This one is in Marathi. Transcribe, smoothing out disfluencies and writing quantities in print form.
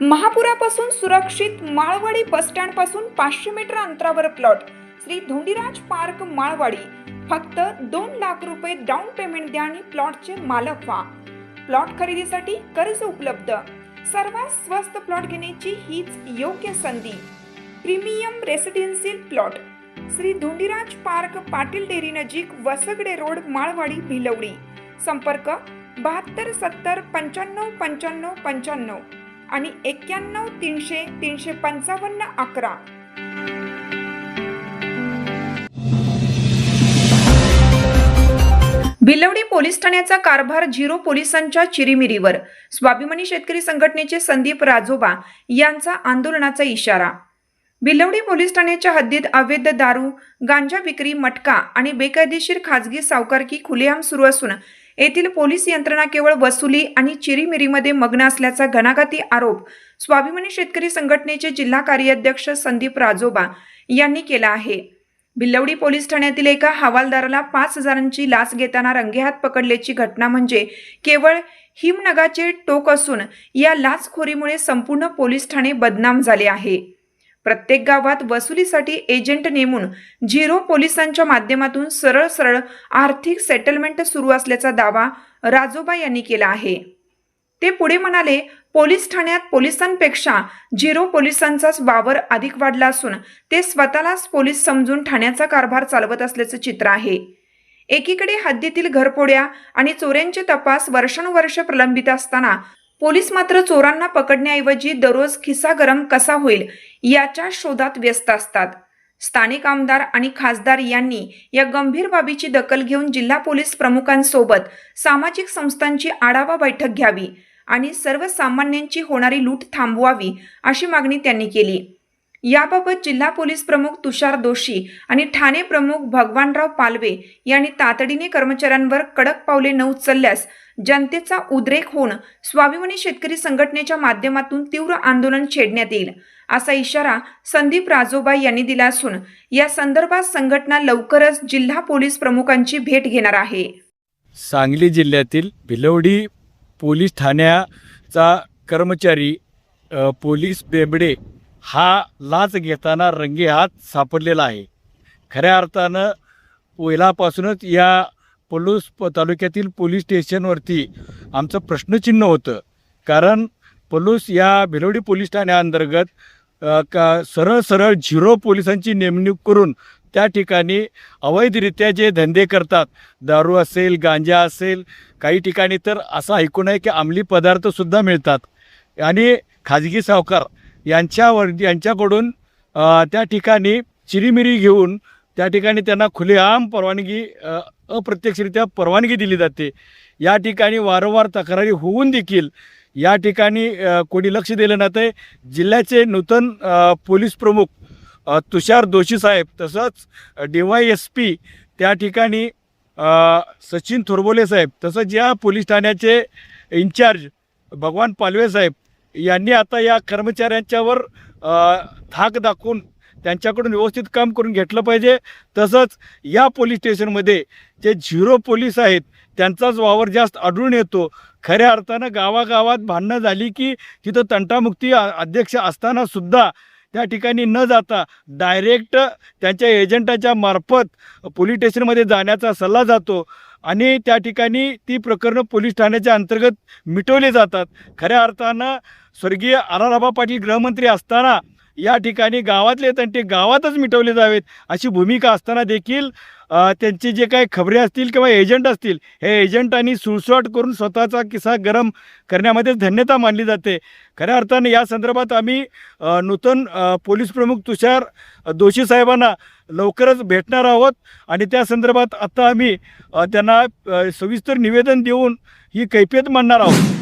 महापुरापासून सुरक्षित माळवाडी बसस्टँडपासून 500 मीटर अंतरावर प्लॉट श्री धोंडीराज पार्क माळवाडी। फक्त 2 लाख रुपये डाऊन पेमेंट द्या आणि प्लॉटचे मालक व्हा। प्लॉट खरेदीसाठी कर्ज उपलब्ध। सर्वात स्वस्त प्लॉट घेण्याची हीच योग्य संधी। Premium residential plot Shri Dhondiraj park, Patil dairy नजीक, वसगडे रोड, माळवाडी, भिलवडी। संपर्क 72 70 95 95 95 आणि 91 300 355 11। भिलवडी पोलीस ठाण्याचा कारभार झिरो पोलिसांच्या चिरीमिरीवर। स्वाभिमानी शेतकरी संघटनेचे संदीप राजोबा यांचा आंदोलनाचा इशारा। भिलवडी पोलीस ठाण्याच्या हद्दीत अवैध दारू, गांजा विक्री, मटका आणि बेकायदेशीर खाजगी सावकारकी खुलेआम सुरू असून येथील पोलीस यंत्रणा केवळ वसुली आणि चिरीमिरीमध्ये मग्न असल्याचा घणाघाती आरोप स्वाभिमानी शेतकरी संघटनेचे जिल्हा कार्याध्यक्ष संदीप राजोबा यांनी केला आहे। भिलवडी पोलीस ठाण्यातील एका हवालदाराला 5,000ची लाच घेताना रंगेहात पकडल्याची घटना म्हणजे केवळ हिमनगाचे टोक असून या लाचखोरीमुळे संपूर्ण पोलीस ठाणे बदनाम झाले आहे। प्रत्येक गावात वसुलीसाठी एजंट नेमून झिरो पोलिसांच्या माध्यमातून सरळ आर्थिक सेटलमेंट सुरू असल्याचा दावा राजोबा यांनी केला आहे। ते पुढे म्हणाले, पोलीस ठाण्यात पोलिसांपेक्षा झिरो पोलिसांचाच वावर अधिक वाढला असून ते स्वतःलाच पोलीस समजून ठाण्याचा कारभार चालवत असल्याचं चित्र आहे। एकीकडे हद्दीतील घरफोड्या आणि चोऱ्यांचे तपास वर्षानुवर्ष प्रलंबित असताना पोलीस मात्र चोरांना पकडण्याऐवजी दररोज खिसा गरम कसा होईल याच्या शोधात व्यस्त असतात। स्थानिक आमदार आणि खासदार यांनी या गंभीर बाबीची दखल घेऊन जिल्हा पोलीस प्रमुखांसोबत सामाजिक संस्थांची आढावा बैठक घ्यावी आणि सर्वसामान्यांची होणारी लूट थांबवावी अशी मागणी त्यांनी केली। याबाबत जिल्हा पोलीस प्रमुख तुषार दोशी आणि ठाणे प्रमुख भगवानराव पालवे यांनी तातडीने कर्मचाऱ्यांवर कडक पावले न उचलल्यास जनतेचा उद्रेक होऊन स्वाभिमानी शेतकरी संघटनेच्या माध्यमातून तीव्र आंदोलन छेडण्यात येईल असा इशारा संदीप राजोबा यांनी दिला असून या संदर्भात संघटना लवकरच जिल्हा पोलीस प्रमुखांची भेट घेणार आहे। सांगली जिल्ह्यातील भिलवडी पोलीस ठाण्याचा कर्मचारी पोलीस बेबडे हा लाच घेताना रंगेहात सापडलेला आहे। खऱ्या अर्थानं पहिल्यापासूनच या तालुक्यातील पोलीस स्टेशनवरती आमचं प्रश्नचिन्ह होतं, कारण या भिलवडी पोलीस ठाण्याअंतर्गत सरळ झिरो पोलिसांची नेमणूक करून त्या ठिकाणी अवैधरित्या जे धंदे करतात, दारू असेल, गांजा असेल, काही ठिकाणी तर असं ऐकून आहे की अंमली पदार्थसुद्धा मिळतात आणि खाजगी सावकार यांच्याकडून त्या ठिकाणी चिरीमिरी घेऊन त्या ठिकाणी त्यांना खुलेआम परवानगी, अप्रत्यक्षरित्या परवानगी दिली जाते। या ठिकाणी वारंवार तक्रारी होऊन देखील या ठिकाणी कोणी लक्ष दिलं नव्हतं। जिल्ह्याचे नूतन पोलीस प्रमुख तुषार दोशी साहेब, तसंच DYSP त्या ठिकाणी सचिन थोरबोले साहेब, तसंच या पोलीस ठाण्याचे इन्चार्ज भगवान पालवे साहेब यांनी आता या कर्मचाऱ्यांच्यावर धाक दाखवून त्यांच्याकडून व्यवस्थित काम करून घेतलं पाहिजे। तसंच या पोलीस स्टेशनमध्ये जे झिरो पोलीस आहेत त्यांचाच वावर जास्त आढळून येतो। खऱ्या अर्थानं गावागावात भांडणं झाली की तिथं तंटामुक्ती अध्यक्ष असतानासुद्धा त्या ठिकाणी न जाता डायरेक्ट त्यांच्या एजंटाच्या मार्फत पोलीस स्टेशनमध्ये जाण्याचा सल्ला जातो आणि त्या ठिकाणी ती प्रकरणं पोलीस ठाण्याच्या अंतर्गत मिटवली जातात। खऱ्या अर्थानं स्वर्गीय आराराबा पाटील गृहमंत्री असताना या ठिकाणी गावातले तंटे गावातच मिटवले जावेत अशी भूमिका असताना देखील त्यांचे जे काही खबरे असतील किंवा एजंट असतील, हे एजंटांनी सुळसुळाट करून स्वतःचा किस्सा गरम करण्यामध्ये धन्यता मानली जाते। खऱ्या अर्थाने या संदर्भात आम्ही नूतन पोलीस प्रमुख तुषार दोशी साहेबांना लवकरच भेटणार आहोत आणि त्या संदर्भात आता आम्ही त्यांना सविस्तर निवेदन देऊन ही कैफियत मांडणार आहोत।